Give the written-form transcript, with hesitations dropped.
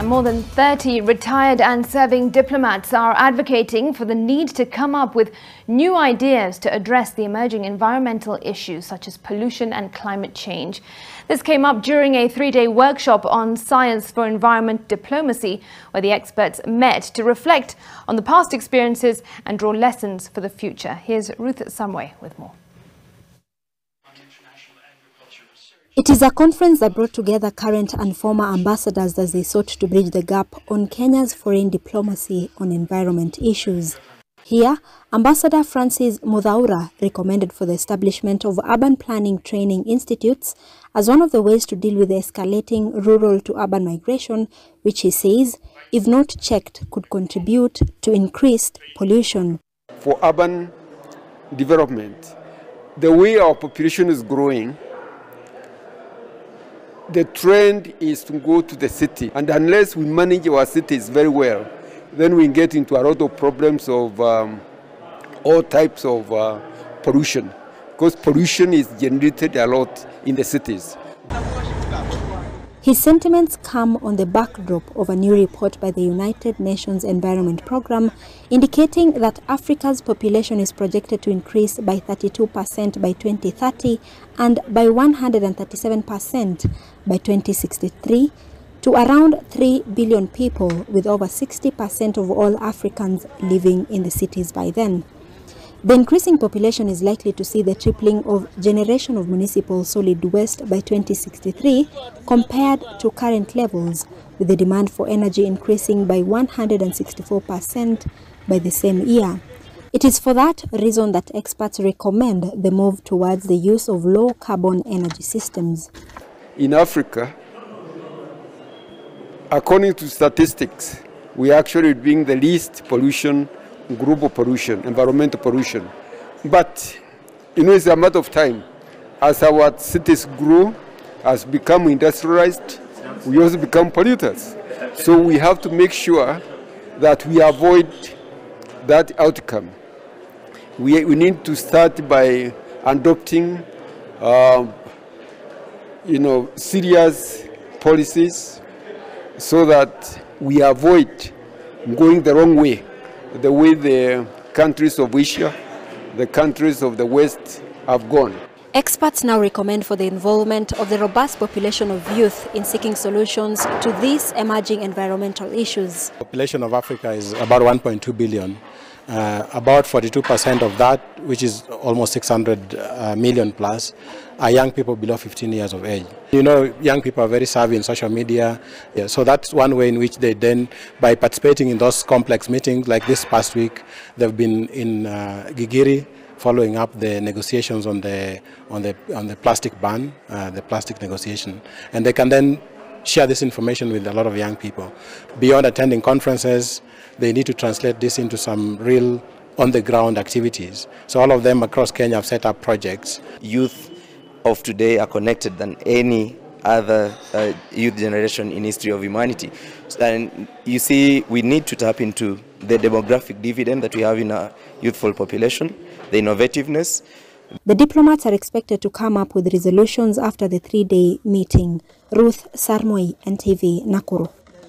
And more than 30 retired and serving diplomats are advocating for the need to come up with new ideas to address the emerging environmental issues such as pollution and climate change. This came up during a 3-day workshop on science for environment diplomacy, where the experts met to reflect on the past experiences and draw lessons for the future. Here's Ruth Samwe with more. It is a conference that brought together current and former ambassadors as they sought to bridge the gap on Kenya's foreign diplomacy on environment issues. Here, Ambassador Francis Muthaura recommended for the establishment of urban planning training institutes as one of the ways to deal with the escalating rural to urban migration, which he says, if not checked, could contribute to increased pollution. For urban development, the way our population is growing, the trend is to go to the city, and unless we manage our cities very well, then we get into a lot of problems of all types of pollution, because pollution is generated a lot in the cities. His sentiments come on the backdrop of a new report by the United Nations Environment Programme indicating that Africa's population is projected to increase by 32% by 2030 and by 137% by 2063 to around 3 billion people, with over 60% of all Africans living in the cities by then. The increasing population is likely to see the tripling of generation of municipal solid waste by 2063 compared to current levels, with the demand for energy increasing by 164% by the same year. It is for that reason that experts recommend the move towards the use of low-carbon energy systems. In Africa, according to statistics, we are actually being the least pollution group of pollution, environmental pollution. But, it's a matter of time. As our cities grow, as become industrialized, we also become polluters. So we have to make sure that we avoid that outcome. We need to start by adopting, serious policies so that we avoid going the wrong way, the way the countries of Asia, the countries of the West have gone. Experts now recommend for the involvement of the robust population of youth in seeking solutions to these emerging environmental issues. The population of Africa is about 1.2 billion. About 42% of that, which is almost 600 million plus, are young people below 15 years of age. Young people are very savvy in social media, so that's one way in which they then, by participating in those complex meetings like this past week, they've been in Gigiri, following up the negotiations on the plastic ban, the plastic negotiation, and they can then share this information with a lot of young people. Beyond attending conferences, they need to translate this into some real on-the-ground activities. So all of them across Kenya have set up projects. Youth of today are connected than any other youth generation in history of humanity. And you see, we need to tap into the demographic dividend that we have in our youthful population, the innovativeness. The diplomats are expected to come up with resolutions after the 3-day meeting. Ruth Samwe, NTV, Nakuru.